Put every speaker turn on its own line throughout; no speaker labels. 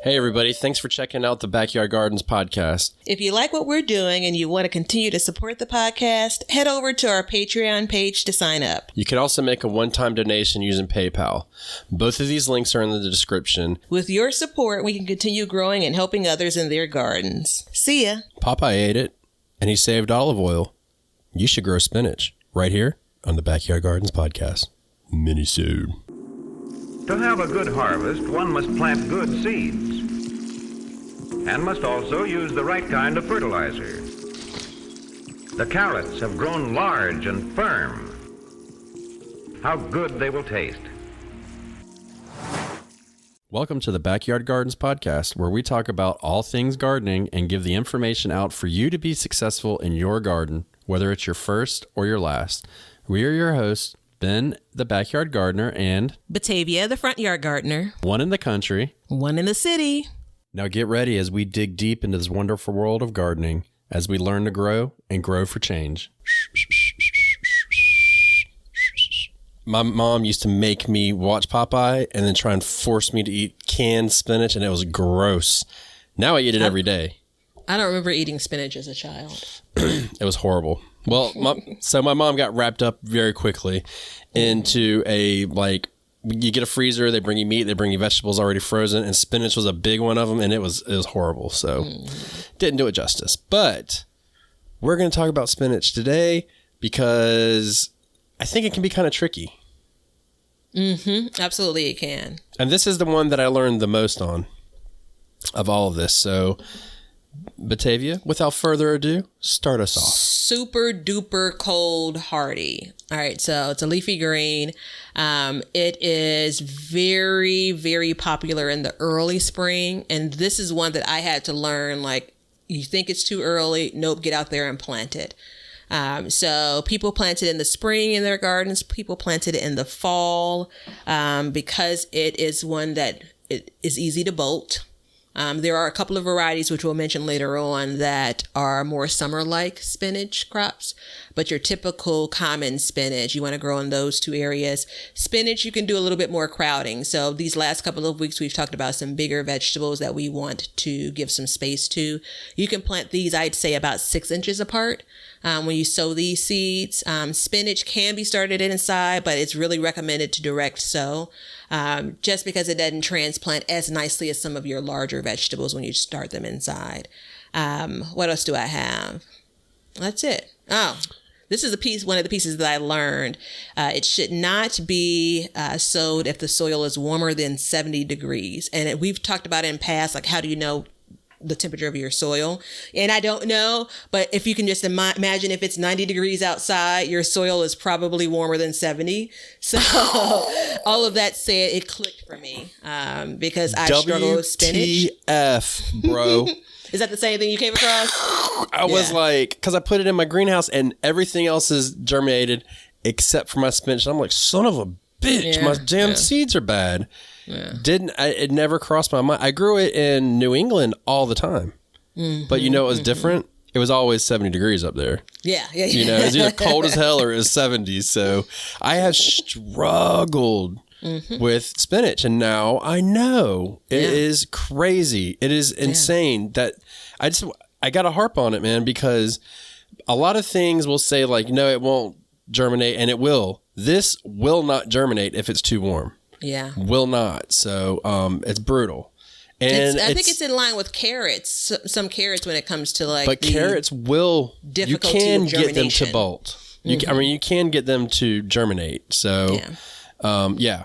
Hey everybody, thanks for checking out the Backyard Gardens podcast.
If you like what we're doing and you want to continue to support the podcast, head over to our Patreon page to sign up.
You can also make a one-time donation using PayPal. Both of these links are in the description.
With your support, we can continue growing and helping others in their gardens. See ya.
Popeye ate it, and he saved olive oil. You should grow spinach right here on the Backyard Gardens podcast. Minisode.
To have a good harvest, one must plant good seeds and must also use the right kind of fertilizer. The carrots have grown large and firm. How good they will taste.
Welcome to the Backyard Gardens podcast, where we talk about all things gardening and give the information out for you to be successful in your garden, whether it's your first or your last. We are your hosts, Ben, the backyard gardener, and
Batavia, the front yard gardener.
one in the country,
One in the city.
Now get ready as we dig deep into this wonderful world of gardening as we learn to grow and grow for change. My mom used to make me watch Popeye and then try and force me to eat canned spinach, and it was gross. Now I eat it every day.
I don't remember eating spinach as a child.
It was horrible. Well, my mom got wrapped up very quickly into you get a freezer, they bring you meat, they bring you vegetables already frozen, and spinach was a big one of them, and it was horrible. So didn't do it justice. But we're going to talk about spinach today because I think it can be kind of tricky.
Absolutely, it can.
And this is the one that I learned the most on of all of this. So Batavia, without further ado, start us off.
Super duper cold hardy. All right, so it's a leafy green. It is very, very popular in the early spring. And this is one that I had to learn, like, you think it's too early. Nope, get out there and plant it. So people plant it in the spring in their gardens. People planted it in the fall because it is one that it is easy to bolt. There are a couple of varieties, which we'll mention later on, that are more summer-like spinach crops. But your typical common spinach, you want to grow in those two areas. Spinach, you can do a little bit more crowding. So these last couple of weeks, we've talked about some bigger vegetables that we want to give some space to. You can plant these, I'd say, about 6 inches apart. When you sow these seeds, spinach can be started inside, but it's really recommended to direct sow. Just because it doesn't transplant as nicely as some of your larger vegetables when you start them inside. What else do I have? That's it. Oh, this is one of the pieces that I learned. It should not be sowed if the soil is warmer than 70 degrees. And we've talked about it in past, like how do you know the temperature of your soil? And I don't know, but if you can just imagine if it's 90 degrees outside, your soil is probably warmer than 70. So all of that said, it clicked for me because I struggle with spinach.
WTF, bro.
Is that the same thing you came across?
I was like, because I put it in my greenhouse and everything else is germinated except for my spinach. I'm like, son of a bitch,
Yeah,
my damn
yeah.
seeds are bad.
Yeah.
It never crossed my mind. I grew it in New England all the time. But you know it was different? It was always 70 degrees up there.
Yeah.
You know, it's either cold as hell or it's 70s. So I have struggled with spinach, and now I know it is crazy. It is insane that I got to harp on it, man, because a lot of things will say like, no, it won't germinate, and it will. This will not germinate if it's too warm.
Yeah.
Will not. So it's brutal. And
I think it's in line with carrots. Some carrots when it comes to like.
But carrots will.
Difficulty
you can
of
get them to
germination.
bolt. You can get them to germinate. So, yeah.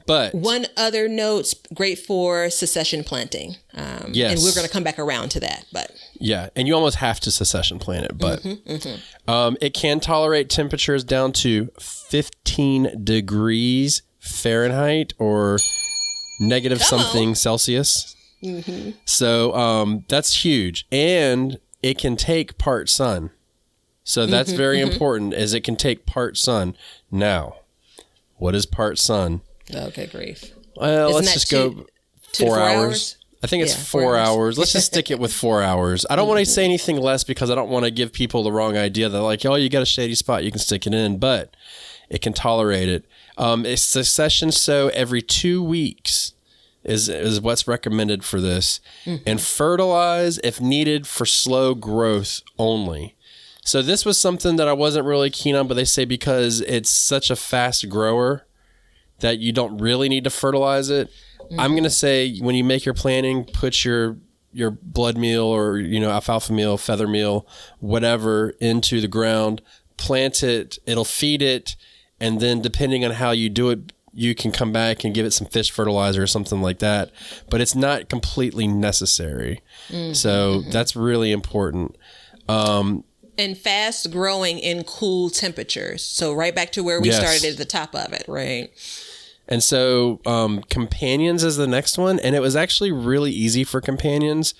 But
one other note, great for succession planting.
Yes.
And we're going to come back around to that, but.
Yeah, and you almost have to succession plant it, but it can tolerate temperatures down to 15 degrees Fahrenheit or negative something Celsius. So that's huge, and it can take part sun. So that's very important, is it can take part sun. Now, what is part sun?
Okay, grief.
Well,
Isn't
let's
that
just
two
go
to
4
4
hours.
hours?
I think it's
Yeah,
4
4
hours.
hours.
Let's just stick it with 4 hours. I don't want to say anything less because I don't want to give people the wrong idea that like, oh, you got a shady spot, you can stick it in, but it can tolerate it. It's succession sow every 2 weeks. is what's recommended for this. And fertilize if needed for slow growth only. So this was something that I wasn't really keen on, but they say because it's such a fast grower that you don't really need to fertilize it. I'm going to say when you make your planting, put your blood meal or, alfalfa meal, feather meal, whatever into the ground, plant it, it'll feed it. And then depending on how you do it, you can come back and give it some fish fertilizer or something like that. But it's not completely necessary. So that's really important.
And fast growing in cool temperatures. So right back to where we started at the top of it, right?
And so companions is the next one. And it was actually really easy for companions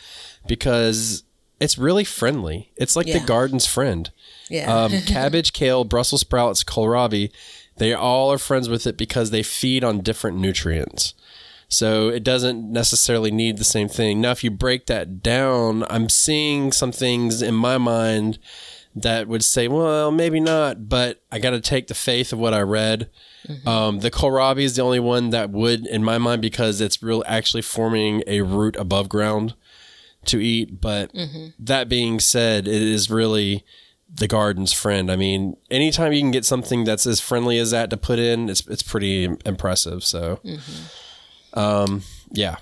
because it's really friendly. It's like the garden's friend.
Yeah.
Cabbage, kale, Brussels sprouts, kohlrabi, they all are friends with it because they feed on different nutrients. So it doesn't necessarily need the same thing. Now, if you break that down, I'm seeing some things in my mind that would say, well, maybe not, but I got to take the faith of what I read. The kohlrabi is the only one that would, in my mind, because it's really actually forming a root above ground to eat. But that being said, it is really the garden's friend. I mean, anytime you can get something that's as friendly as that to put in, it's pretty impressive. So, yeah.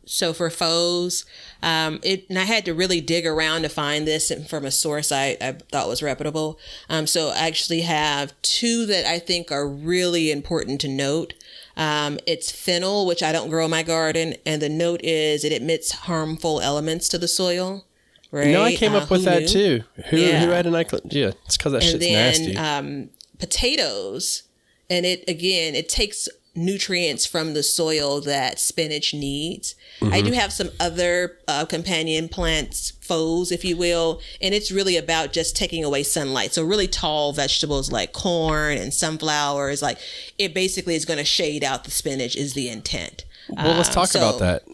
So for foes, and I had to really dig around to find this from a source I thought was reputable. So I actually have two that I think are really important to note. It's fennel, which I don't grow in my garden, and the note is it emits harmful elements to the soil. Right?
No, I came up with that too. Who had an idea? Yeah, it's because that shit's nasty.
Potatoes, and it takes nutrients from the soil that spinach needs. I do have some other companion plants, foes, if you will, and it's really about just taking away sunlight. So really tall vegetables like corn and sunflowers, like it basically is going to shade out the spinach is the intent.
Well, let's talk about that.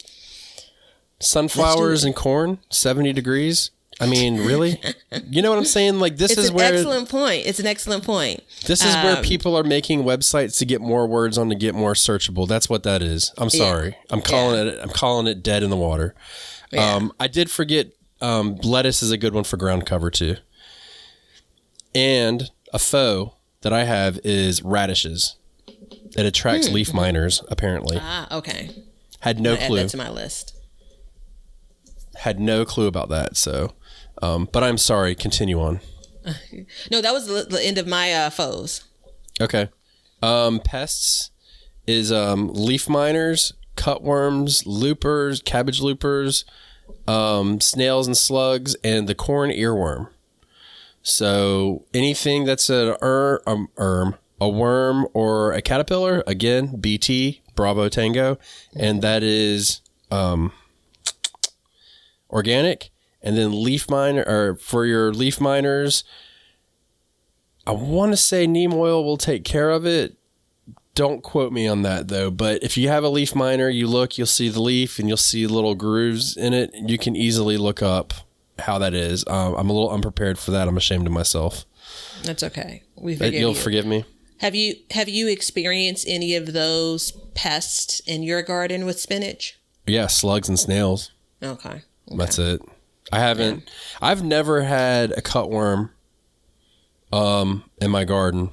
Sunflowers and corn, 70 degrees. I mean, really? You know what I'm saying? Like this is where
excellent point. It's an excellent point.
This is where people are making websites to get more words on to get more searchable. That's what that is. I'm sorry. I'm calling it dead in the water.
Yeah.
I did forget lettuce is a good one for ground cover too. And a foe that I have is radishes. It attracts leaf miners, apparently.
Okay.
Had no clue.
Add that to my list.
Had no clue about that. So, but I'm sorry. Continue on.
No, that was the end of my foes.
Okay. Pests is leaf miners, cutworms, loopers, cabbage loopers, snails and slugs, and the corn earworm. So anything that's a worm or a caterpillar, again, BT, Bravo Tango, and that is organic. And then leaf miner, or for your leaf miners, I want to say neem oil will take care of it. Don't quote me on that though. But if you have a leaf miner, you'll see the leaf and you'll see little grooves in it. You can easily look up how that is. I'm a little unprepared for that. I'm ashamed of myself.
That's okay.
You'll forgive me.
Have you experienced any of those pests in your garden with spinach?
Yeah, slugs and snails.
Okay.
That's it. I haven't. Yeah. I've never had a cutworm in my garden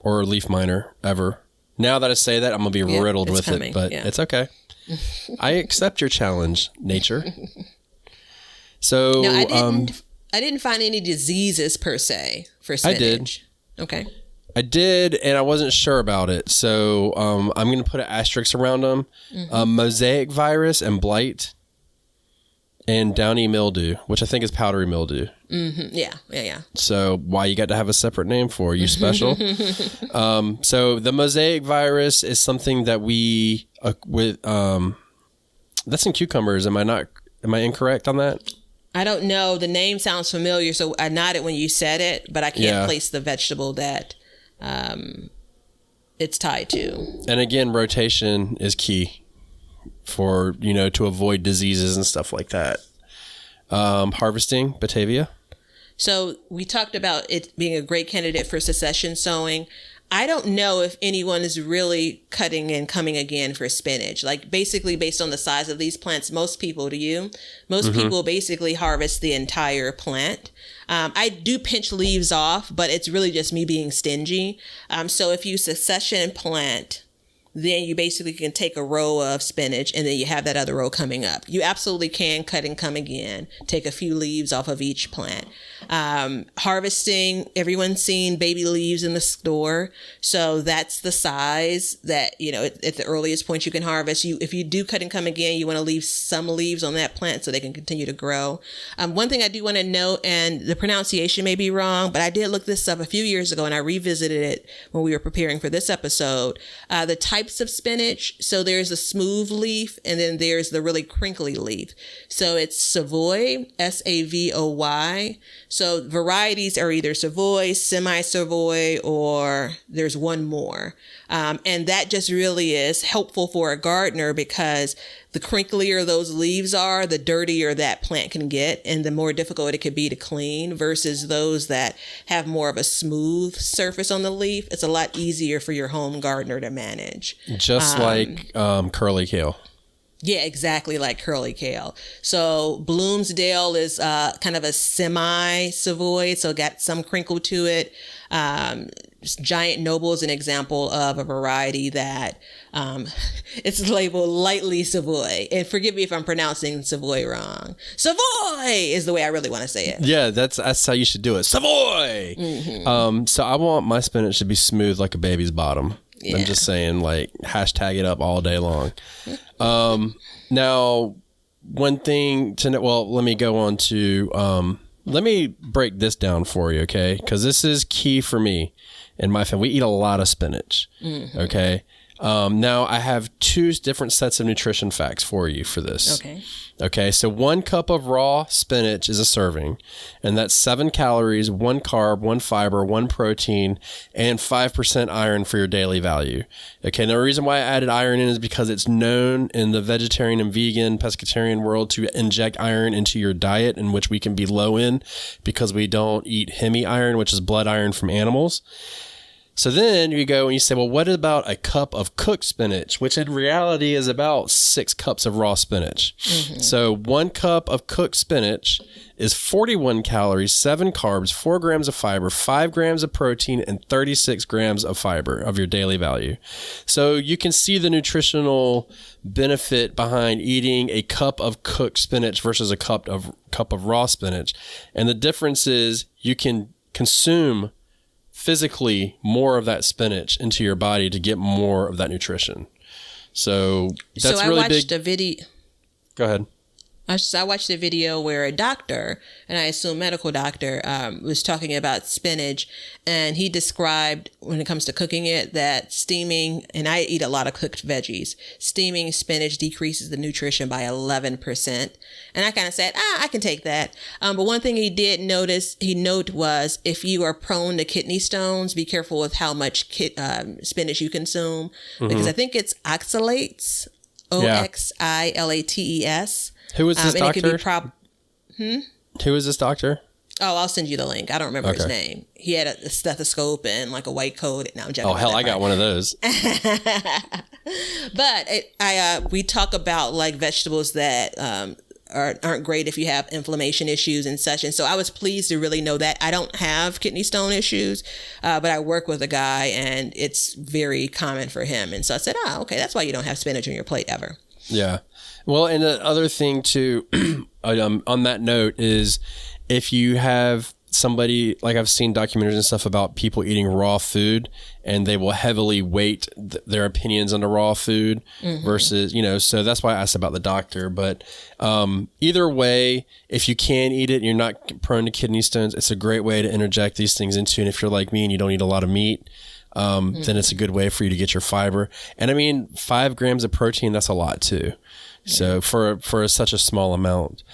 or a leaf miner ever. Now that I say that, I'm gonna be riddled with it, but it's okay. I accept your challenge, nature. So
no, I didn't find any diseases per se for spinach.
I did.
Okay.
I did, and I wasn't sure about it. So I'm going to put an asterisk around them. Mosaic virus and blight and downy mildew, which I think is powdery mildew.
Mm-hmm. Yeah.
So why you got to have a separate name for? Are you special? So the mosaic virus is something that we that's in cucumbers. Am I incorrect on that?
I don't know. The name sounds familiar, so I nodded when you said it, but I can't place the vegetable that it's tied to.
And again, rotation is key for, to avoid diseases and stuff like that. Harvesting, Batavia.
So we talked about it being a great candidate for succession sowing. I don't know if anyone is really cutting and coming again for spinach. Like basically based on the size of these plants, most people people basically harvest the entire plant. I do pinch leaves off, but it's really just me being stingy. So if you succession plant, then you basically can take a row of spinach and then you have that other row coming up. You absolutely can cut and come again, take a few leaves off of each plant. Harvesting, everyone's seen baby leaves in the store. So that's the size that, at the earliest point you can harvest. If you do cut and come again, you want to leave some leaves on that plant so they can continue to grow. One thing I do want to note, and the pronunciation may be wrong, but I did look this up a few years ago and I revisited it when we were preparing for this episode. The types of spinach. So there's a smooth leaf and then there's the really crinkly leaf. So it's Savoy, Savoy. So varieties are either Savoy, semi-Savoy, or there's one more. And that just really is helpful for a gardener because the crinklier those leaves are, the dirtier that plant can get and the more difficult it could be to clean versus those that have more of a smooth surface on the leaf. It's a lot easier for your home gardener to manage.
Just like curly kale.
Yeah, exactly like curly kale. So Bloomsdale is kind of a semi-Savoy, so got some crinkle to it. Giant Noble is an example of a variety that it's labeled lightly Savoy. And forgive me if I'm pronouncing Savoy wrong. Savoy is the way I really want to say it.
Yeah, that's how you should do it. Savoy! Mm-hmm. So I want my spinach to be smooth like a baby's bottom. Yeah. I'm just saying, like, hashtag it up all day long. Now, one thing to know, well, let me go on to, let me break this down for you, okay? Because this is key for me and my family. We eat a lot of spinach, okay? Now, I have two different sets of nutrition facts for you for this. Okay, so 1 cup of raw spinach is a serving, and that's 7 calories, 1 carb, 1 fiber, 1 protein, and 5% iron for your daily value. Okay, now the reason why I added iron in is because it's known in the vegetarian and vegan pescatarian world to inject iron into your diet, in which we can be low in because we don't eat hemi-iron, which is blood iron from animals. So then you go and you say, well, what about a cup of cooked spinach, which in reality is about 6 cups of raw spinach. So 1 cup of cooked spinach is 41 calories, 7 carbs, 4 grams of fiber, 5 grams of protein, and 36 grams of fiber of your daily value. So you can see the nutritional benefit behind eating a cup of cooked spinach versus a cup of raw spinach. And the difference is you can consume physically more of that spinach into your body to get more of that nutrition. So that's really big.
A video.
Go ahead.
I watched a video where a doctor, and I assume medical doctor, was talking about spinach, and he described when it comes to cooking it that steaming, and I eat a lot of cooked veggies, steaming spinach decreases the nutrition by 11%. And I kind of said, I can take that. But one thing he did note was if you are prone to kidney stones, be careful with how much spinach you consume, because I think it's oxalates, Oxilates.
Who is this doctor? Who is this doctor?
Oh, I'll send you the link. I don't remember his name. He had a stethoscope and like a white coat. Now I'm joking.
Oh, hell, I got one of those.
But we talk about like vegetables that aren't great if you have inflammation issues and such. And so I was pleased to really know that. I don't have kidney stone issues, but I work with a guy and it's very common for him. And so I said, okay, that's why you don't have spinach on your plate ever.
Yeah. Well, and the other thing too, on that note is if you have somebody, like I've seen documentaries and stuff about people eating raw food and they will heavily weight their opinions on the raw food versus, so that's why I asked about the doctor. But either way, if you can eat it and you're not prone to kidney stones, it's a great way to interject these things into. And if you're like me and you don't eat a lot of meat, then it's a good way for you to get your fiber. And I mean, 5 grams of protein, that's a lot too. So for such a small amount.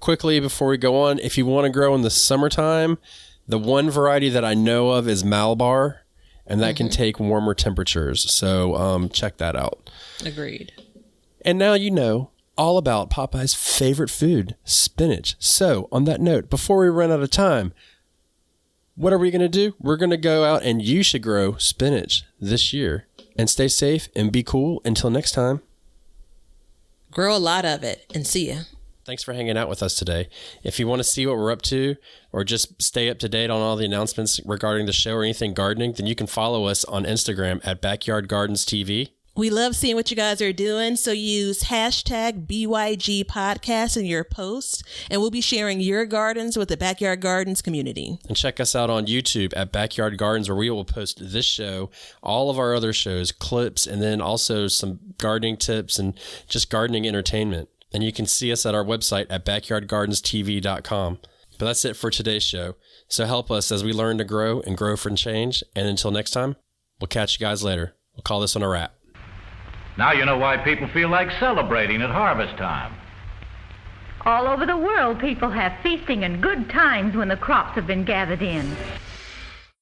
Quickly before we go on, if you want to grow in the summertime, the one variety that I know of is Malabar, and that can take warmer temperatures. So check that out.
Agreed.
And now you know all about Popeye's favorite food, spinach. So on that note, before we run out of time, What are we going to do? We're going to go out and you should grow spinach this year. And stay safe and be cool. Until next time.
Grow a lot of it and see ya.
Thanks for hanging out with us today. If you want to see what we're up to or just stay up to date on all the announcements regarding the show or anything gardening, then you can follow us on Instagram at Backyard Gardens TV.
We love seeing what you guys are doing, so use hashtag BYG Podcast in your posts, and we'll be sharing your gardens with the Backyard Gardens community.
And check us out on YouTube at Backyard Gardens, where we will post this show, all of our other shows, clips, and then also some gardening tips and just gardening entertainment. And you can see us at our website at backyardgardenstv.com. But that's it for today's show. So help us as we learn to grow and grow for change. And until next time, we'll catch you guys later. We'll call this one a wrap.
Now you know why people feel like celebrating at harvest time.
All over the world, people have feasting and good times when the crops have been gathered in.